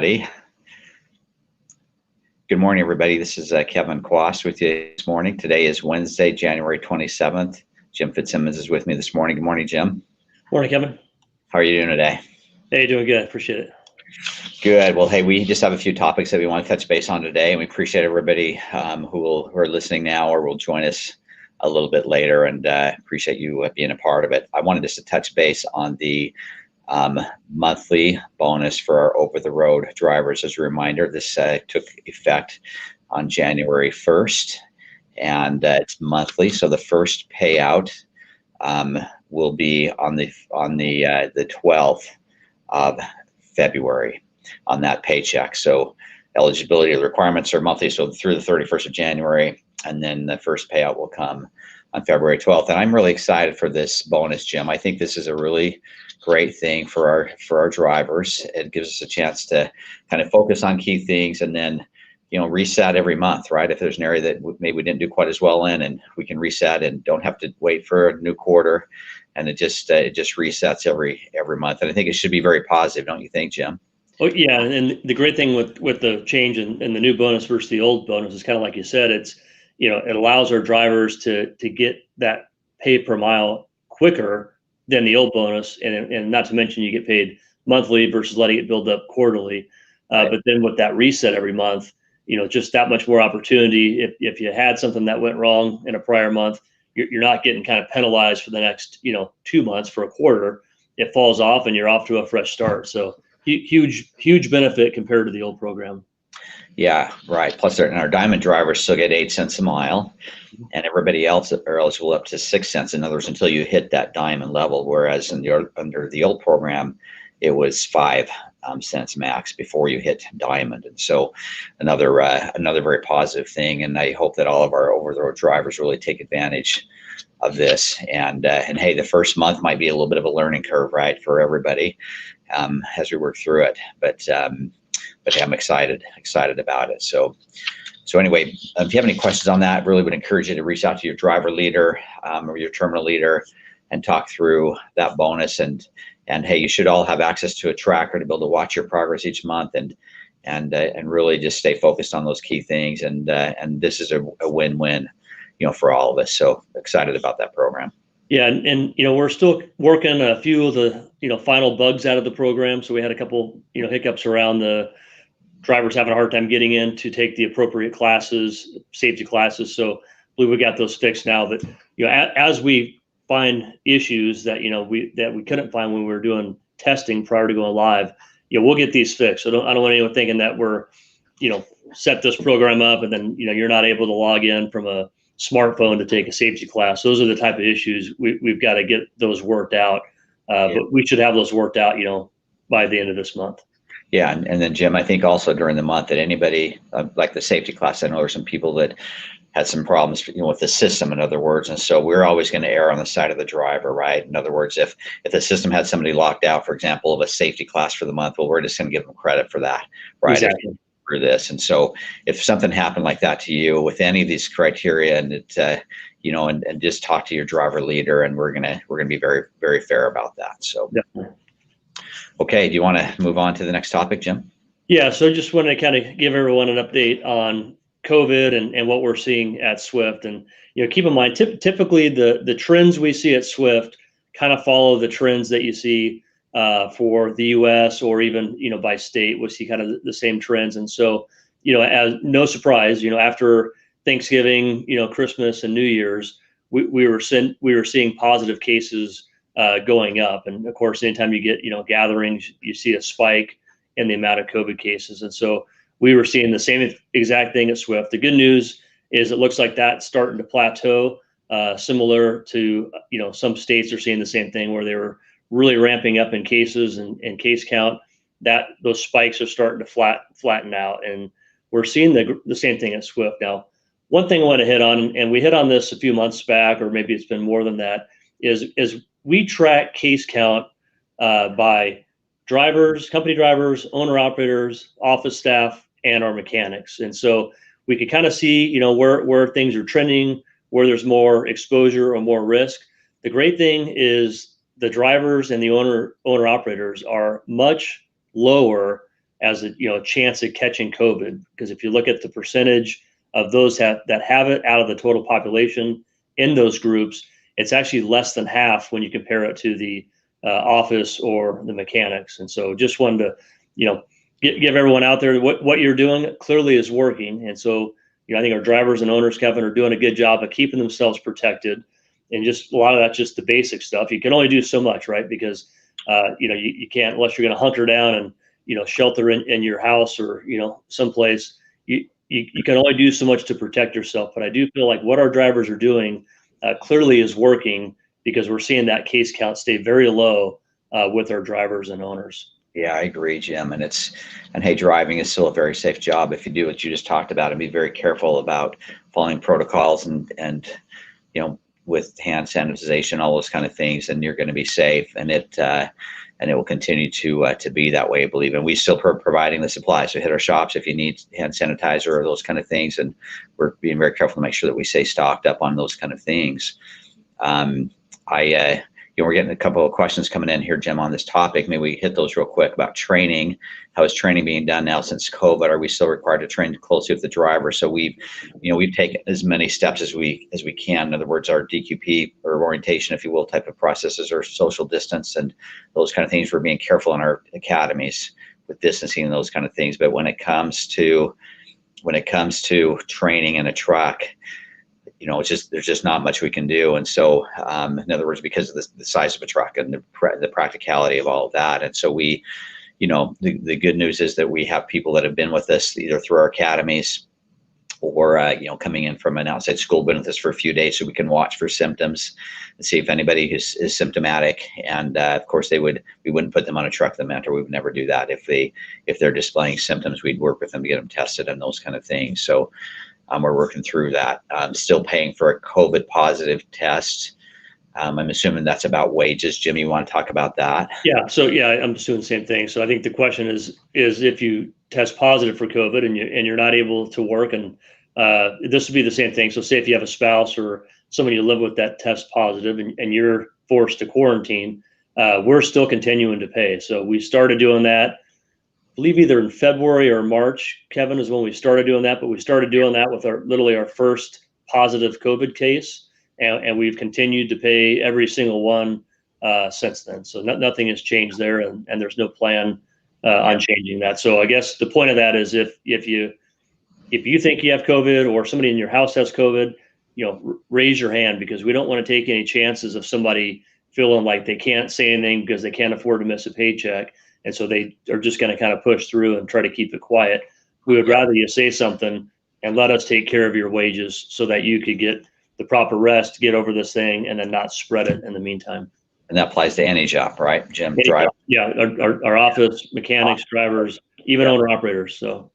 Good morning, everybody. This is Kevin Quast with you this morning. Today is Wednesday, January 27th. Jim Fitzsimmons is with me this morning. Good morning, Jim. Morning, Kevin. How are you doing today? Hey, doing good. Appreciate it. Good. Well, hey, we just have a few topics that we want to touch base on today, and we appreciate everybody who are listening now or will join us a little bit later, and appreciate you being a part of it. I wanted just to touch base on the monthly bonus for our over-the-road drivers. As a reminder, this took effect on January 1st, and it's monthly. So the first payout will be on the 12th of February on that paycheck. So eligibility requirements are monthly, so through the 31st of January, and then the first payout will come on February 12th. And I'm really excited for this bonus, Jim. I think this is a really great thing for our drivers. It gives us a chance to kind of focus on key things and then, reset every month, right? If there's an area that maybe we didn't do quite as well in, and we can reset and don't have to wait for a new quarter, and it just resets every month. And I think it should be very positive, don't you think, Jim? Oh, yeah, and the great thing with the change in the new bonus versus the old bonus is kind of like you said, it's it allows our drivers to get that pay per mile quicker than the old bonus, and not to mention you get paid monthly versus letting it build up quarterly. Right. But then with that reset every month, just that much more opportunity. If you had something that went wrong in a prior month, you're not getting kind of penalized for the next 2 months for a quarter. It falls off and you're off to a fresh start. So huge benefit compared to the old program. Yeah, right. Plus, our diamond drivers still get 8 cents a mile, and everybody else are eligible up to 6 cents. In other words, until you hit that diamond level. Whereas under the old program, it was 5 cents max before you hit diamond. And so, another very positive thing. And I hope that all of our over-the-road drivers really take advantage of this. And hey, the first month might be a little bit of a learning curve, right, for everybody as we work through it. But I'm excited about it. So anyway, if you have any questions on that, really would encourage you to reach out to your driver leader or your terminal leader and talk through that bonus. And hey, you should all have access to a tracker to be able to watch your progress each month and really just stay focused on those key things. And this is a win-win, for all of us. So excited about that program. Yeah, and we're still working a few of the final bugs out of the program. So we had a couple hiccups around the drivers having a hard time getting in to take the appropriate classes, safety classes. So I believe we got those fixed now. But as we find issues that we couldn't find when we were doing testing prior to going live, we'll get these fixed. So I don't want anyone thinking that we're set this program up and then you're not able to log in from a smartphone to take a safety class. Those are the type of issues we've got to get those worked out. But we should have those worked out, by the end of this month. Yeah, and then Jim, I think also during the month that anybody like the safety class, I know there's some people that had some problems, with the system, in other words, and so we're always going to err on the side of the driver, right? In other words, if the system had somebody locked out, for example, of a safety class for the month, well, we're just going to give them credit for that, right? Exactly. For this. And so if something happened like that to you with any of these criteria, and it and just talk to your driver leader, and we're gonna be very, very fair about that. So definitely. Okay, do you want to move on to the next topic, Jim? Yeah, so just want to kind of give everyone an update on COVID and what we're seeing at Swift. And keep in mind, typically the trends we see at Swift kind of follow the trends that you see for the U.S. or even by state. We see kind of the same trends. And so as no surprise, after Thanksgiving, Christmas and New Year's, we were seeing positive cases going up. And of course, anytime you get gatherings, you see a spike in the amount of COVID cases. And so we were seeing the same exact thing at Swift. The good news is it looks like that's starting to plateau, similar to some states are seeing the same thing where they were really ramping up in cases and case count. That those spikes are starting to flatten out, and we're seeing the same thing at Swift now. One thing I want to hit on, and we hit on this a few months back, or maybe it's been more than that, is we track case count by drivers, company drivers, owner operators, office staff, and our mechanics. And so we can kind of see, where things are trending, where there's more exposure or more risk. The great thing is the drivers and the owner operators are much lower as a chance at catching COVID, because if you look at the percentage of those that have it out of the total population in those groups, it's actually less than half when you compare it to the office or the mechanics. And so just wanted to give everyone out there what you're doing clearly is working. And so I think our drivers and owners, Kevin, are doing a good job of keeping themselves protected. And just a lot of that's just the basic stuff. You can only do so much, right? Because you can't, unless you're going to hunker down and shelter in your house or someplace. You can only do so much to protect yourself. But I do feel like what our drivers are doing clearly is working, because we're seeing that case count stay very low with our drivers and owners. Yeah, I agree, Jim. And hey, driving is still a very safe job if you do what you just talked about, and be very careful about following protocols and with hand sanitization, all those kind of things, and you're going to be safe. And it will continue to be that way, I believe. And we still providing the supplies. So hit our shops if you need hand sanitizer or those kind of things. And we're being very careful to make sure that we stay stocked up on those kind of things. We're getting a couple of questions coming in here, Jim, on this topic. Maybe we hit those real quick about training. How is training being done now since COVID? Are we still required to train closely with the driver? So we've taken as many steps as we can. In other words, our DQP or orientation, if you will, type of processes, or social distance and those kind of things. We're being careful in our academies with distancing and those kind of things. But when it comes to training in a truck, there's just not much we can do. And so, in other words, because of the size of a truck and the practicality of all of that. And so the good news is that we have people that have been with us either through our academies or, coming in from an outside school, been with us for a few days, so we can watch for symptoms and see if anybody is symptomatic. And of course, we wouldn't put them on a truck, the mentor. We would never do that. If they're displaying symptoms, we'd work with them to get them tested and those kind of things. So we're working through that. Still paying for a COVID positive test. I'm assuming that's about wages. Jimmy, you want to talk about that? Yeah. So I'm just doing the same thing. So I think the question is if you test positive for COVID and you're not able to work, and this would be the same thing. So say if you have a spouse or somebody you live with that tests positive and you're forced to quarantine, we're still continuing to pay. So we started doing that, I believe either in February or March, Kevin, is when we started doing that. But we started doing that with literally our first positive COVID case, and we've continued to pay every single one since then. So nothing has changed there, and there's no plan on changing that. So I guess the point of that is if you think you have COVID or somebody in your house has COVID, raise your hand, because we don't want to take any chances of somebody feeling like they can't say anything because they can't afford to miss a paycheck. And so they are just going to kind of push through and try to keep it quiet. We would rather you say something and let us take care of your wages so that you could get the proper rest, get over this thing, and then not spread it in the meantime. And that applies to any job, right, Jim? Yeah, our office, mechanics, drivers, even owner operators. So.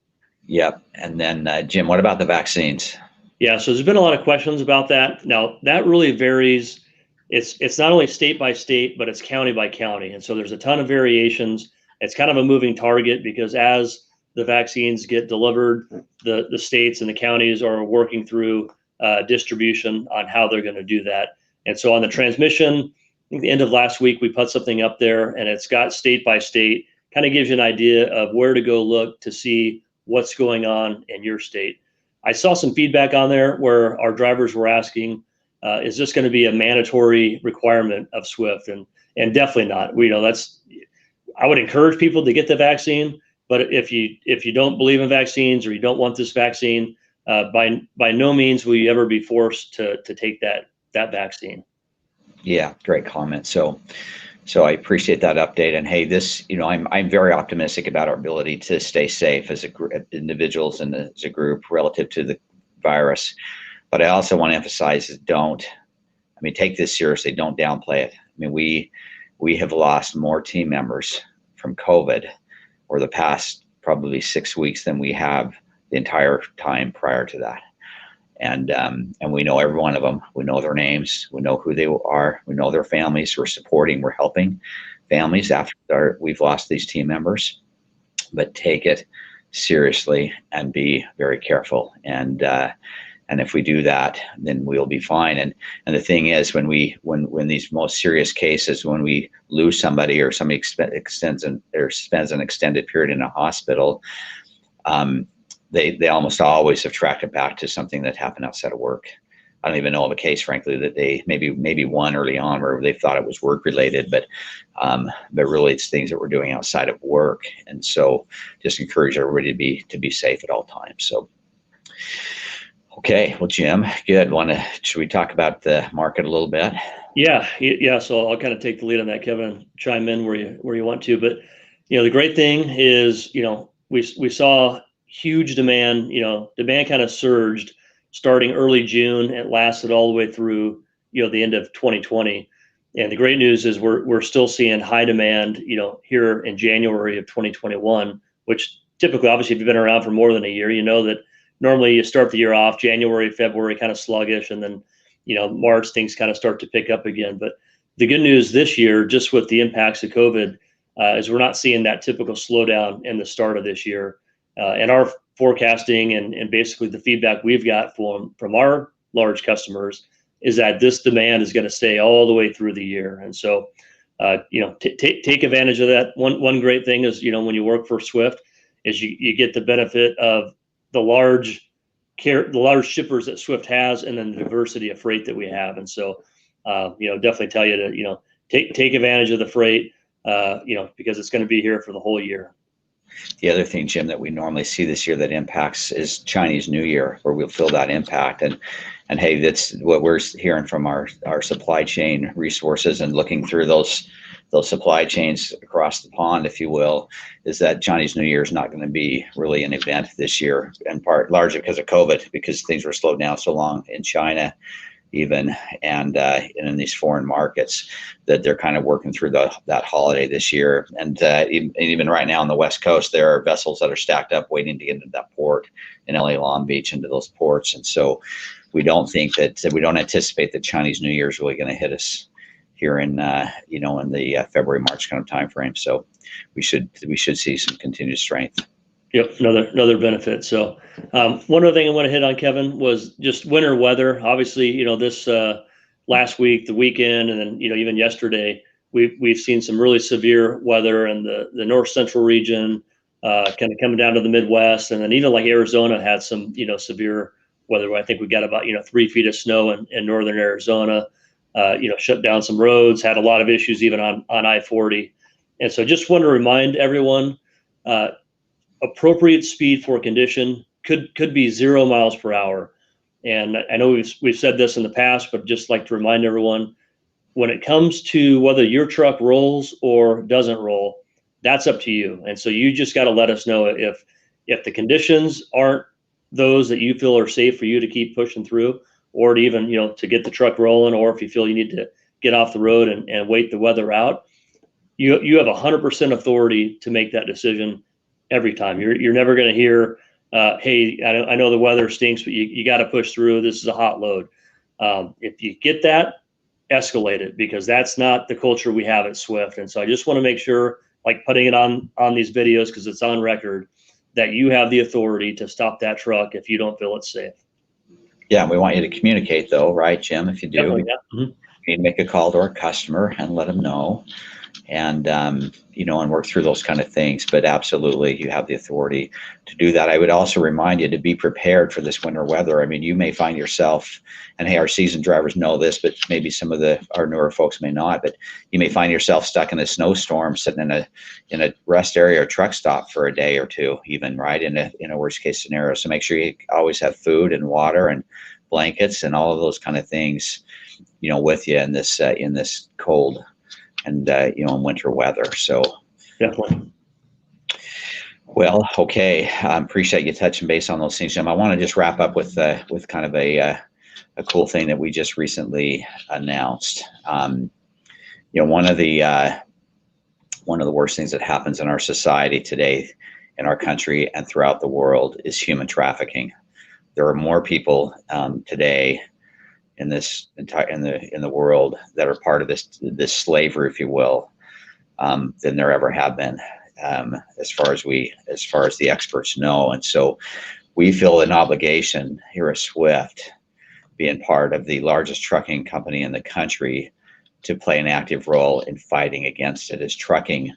Yep. And then Jim, what about the vaccines? Yeah, so there's been a lot of questions about that. Now that really varies. It's not only state by state, but it's county by county. And so there's a ton of variations. It's kind of a moving target, because as the vaccines get delivered, the states and the counties are working through distribution on how they're going to do that. And so on the transmission, I think the end of last week, we put something up there, and it's got state by state, kind of gives you an idea of where to go look to see what's going on in your state. I saw some feedback on there where our drivers were asking, is this going to be a mandatory requirement of SWIFT? And definitely not. I would encourage people to get the vaccine, but if you don't believe in vaccines or you don't want this vaccine, by no means will you ever be forced to take that vaccine. Yeah, great comment. So I appreciate that update. And hey, I'm very optimistic about our ability to stay safe as individuals and as a group relative to the virus. But I also want to emphasize take this seriously. Don't downplay it. I mean, we have lost more team members from COVID over the past probably 6 weeks than we have the entire time prior to that. And we know every one of them. We know their names. We know who they are. We know their families. We're supporting. We're helping families after we've lost these team members. But take it seriously and be very careful. And And if we do that, then we'll be fine. And the thing is, when these most serious cases, when we lose somebody or somebody spends an extended period in a hospital, they almost always have tracked it back to something that happened outside of work. I don't even know of a case, frankly, that they maybe one early on where they thought it was work related, but really it's things that we're doing outside of work. And so just encourage everybody to be safe at all times. So, okay, well, Jim, good. Should we talk about the market a little bit? Yeah. So I'll kind of take the lead on that, Kevin, and chime in where you want to. But the great thing is, we saw huge demand. Demand kind of surged starting early June. It lasted all the way through the end of 2020. And the great news is we're still seeing high demand here in January of 2021, which typically, obviously, if you've been around for more than a year, you know that normally you start the year off January, February kind of sluggish, and then March things kind of start to pick up again. But the good news this year, just with the impacts of COVID, is we're not seeing that typical slowdown in the start of this year. And our forecasting and basically the feedback we've got from our large customers is that this demand is going to stay all the way through the year. And so, take advantage of that. One great thing is, when you work for Swift, is you get the benefit of the large shippers that Swift has, and then the diversity of freight that we have. And so, definitely tell you to, take advantage of the freight, because it's going to be here for the whole year. The other thing, Jim, that we normally see this year that impacts is Chinese New Year, where we'll feel that impact. And hey, that's what we're hearing from our supply chain resources and looking through those supply chains across the pond, if you will, is that Chinese New Year is not going to be really an event this year, in part largely because of COVID, because things were slowed down so long in China even, and in these foreign markets, that they're kind of working through that holiday this year. And even right now on the West Coast, there are vessels that are stacked up waiting to get into that port in LA Long Beach, into those ports. And so we don't anticipate that Chinese New Year is really going to hit us here in in the February, March kind of time frame. So we should see some continued strength. Yep, another benefit. So one other thing I want to hit on, Kevin, was just winter weather. Obviously, this last week, the weekend, and then even yesterday, we've seen some really severe weather in the north central region, kind of coming down to the Midwest, and then even like Arizona had some severe weather. I think we got about 3 feet of snow in northern Arizona. Shut down some roads, had a lot of issues even on I-40. And so just want to remind everyone, appropriate speed for condition could be 0 miles per hour. And I know we've said this in the past, but just like to remind everyone, when it comes to whether your truck rolls or doesn't roll, that's up to you. And so you just got to let us know if the conditions aren't those that you feel are safe for you to keep pushing through, or to even to get the truck rolling, or if you feel you need to get off the road and wait the weather out. You have 100% authority to make that decision every time. You're never going to hear, hey, I know the weather stinks, but you got to push through. This is a hot load. If you get that, escalate it, because that's not the culture we have at Swift. And so I just want to make sure, like putting it on these videos, because it's on record, that you have the authority to stop that truck if you don't feel it's safe. Yeah, we want you to communicate, though, right, Jim? If you do, Definitely, yeah. You need to make a call to our customer and let them know, and and work through those kind of things. But absolutely, you have the authority to do that. I would also remind you to be prepared for this winter weather. I mean, you may find yourself, and hey, our seasoned drivers know this, but maybe some of our newer folks may not. But you may find yourself stuck in a snowstorm, sitting in a rest area or truck stop for a day or two, even, right, in a worst case scenario. So make sure you always have food and water and blankets and all of those kind of things, with you in this cold and in winter weather. So Definitely. Well, okay. Appreciate you touching base on those things, Jim. I want to just wrap up with kind of a cool thing that we just recently announced. One of the worst things that happens in our society today, in our country and throughout the world, is human trafficking. There are more people today in the world that are part of this slavery, if you will, than there ever have been, as far as the experts know. And so we feel an obligation here at Swift, being part of the largest trucking company in the country, to play an active role in fighting against it, as trucking,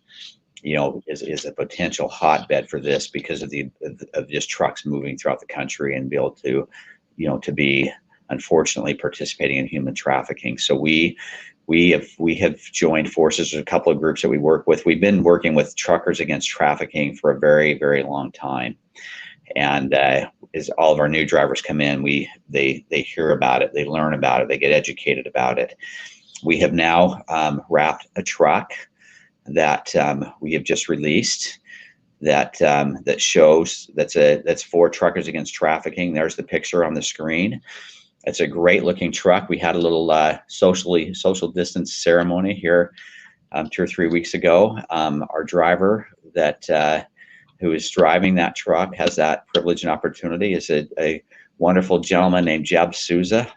is a potential hotbed for this because of just trucks moving throughout the country and be able to, to be unfortunately participating in human trafficking. So we have joined forces with a couple of groups that we work with. We've been working with Truckers Against Trafficking for a very, very long time. And as all of our new drivers come in, they hear about it, they learn about it, they get educated about it. We have now wrapped a truck that we have just released that shows that's for Truckers Against Trafficking. There's the picture on the screen. It's a great looking truck. We had a little social distance ceremony here 2 or 3 weeks ago. Our driver who is driving that truck has that privilege and opportunity is a wonderful gentleman named Jeb Souza,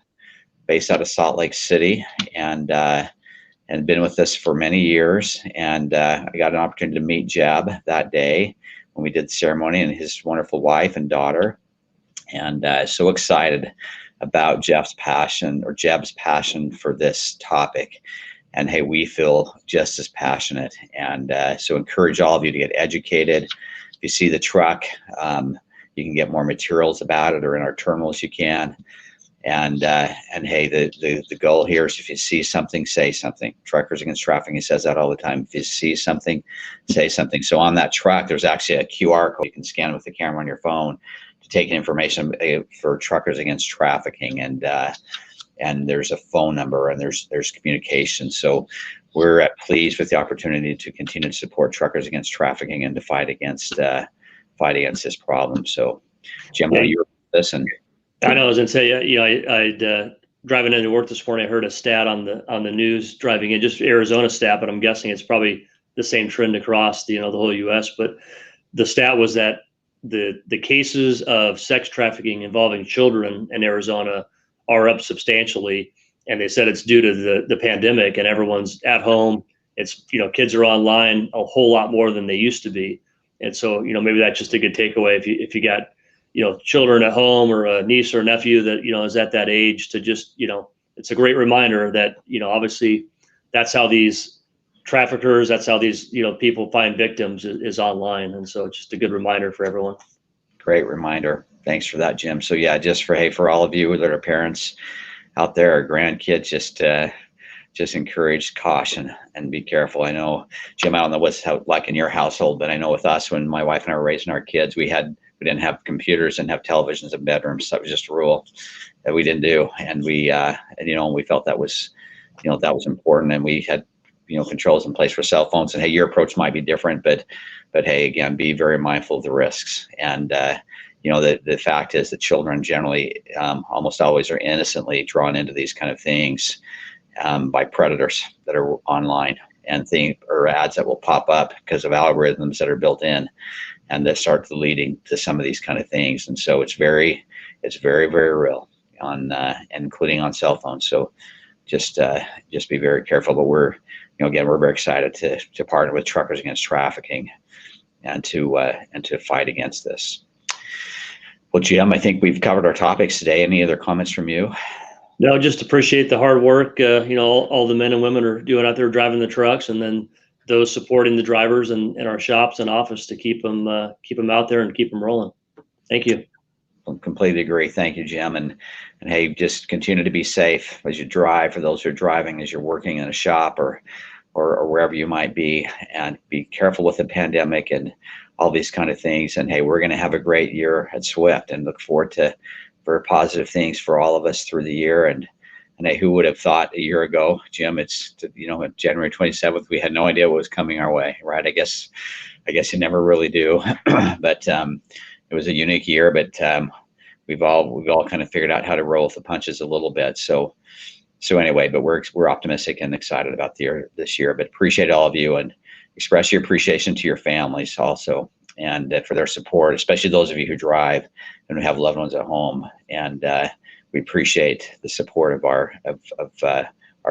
based out of Salt Lake City, and been with us for many years. And I got an opportunity to meet Jeb that day when we did the ceremony, and his wonderful wife and daughter. And so excited about Jeb's passion for this topic. And hey, we feel just as passionate. And so encourage all of you to get educated. If you see the truck, you can get more materials about it, or in our terminals you can. And hey, the goal here is, if you see something, say something. Truckers Against Trafficking says that all the time. If you see something, say something. So on that truck, there's actually a QR code you can scan with the camera on your phone to take information for Truckers Against Trafficking, and there's a phone number, and there's communication. So we're pleased with the opportunity to continue to support Truckers Against Trafficking and to fight against this problem. So, Jim, how you this? And I know I was gonna say, I'd driving into work this morning, I heard a stat on the news driving in, just Arizona stat, but I'm guessing it's probably the same trend across the whole U.S. But the stat was that the cases of sex trafficking involving children in Arizona are up substantially, and they said it's due to the pandemic, and everyone's at home. It's kids are online a whole lot more than they used to be, and so maybe that's just a good takeaway if you got children at home, or a niece or nephew that is at that age, to just it's a great reminder that obviously that's how these traffickers, that's how these people find victims, is online. And so it's just a good reminder for everyone. Great reminder. Thanks for that, Jim. So yeah, just for all of you that are parents out there, or grandkids, just encourage caution and be careful. I know, Jim, I don't know what's like in your household, but I know with us, when my wife and I were raising our kids, we didn't have computers and have televisions in bedrooms. That was just a rule that we didn't do. And we felt that was important, and we had, controls in place for cell phones. And hey, your approach might be different, but hey, again, be very mindful of the risks. And, the fact is that children generally almost always are innocently drawn into these kind of things by predators that are online, and or ads that will pop up because of algorithms that are built in, and that start leading to some of these kind of things. And so it's very, very real, including on cell phones. So just be very careful. But we're very excited to partner with Truckers Against Trafficking and to fight against this. Well, Jim, I think we've covered our topics today. Any other comments from you? No, just appreciate the hard work. All the men and women are doing out there driving the trucks, and then those supporting the drivers in our shops and office to keep them out there and keep them rolling. Thank you. I completely agree. Thank you, Jim. And hey, just continue to be safe as you drive. For those who are driving, as you're working in a shop or wherever you might be, and be careful with the pandemic and all these kind of things. And hey, we're going to have a great year at Swift, and look forward to very positive things for all of us through the year. And hey, who would have thought a year ago, Jim, it's January 27th, we had no idea what was coming our way, right? I guess you never really do. But it was a unique year, but we've all kind of figured out how to roll with the punches a little bit. So anyway, but we're optimistic and excited about this year. But appreciate all of you, and express your appreciation to your families also, and for their support, especially those of you who drive and who have loved ones at home. And we appreciate the support of our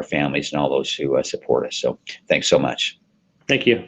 families and all those who support us. So thanks so much. Thank you.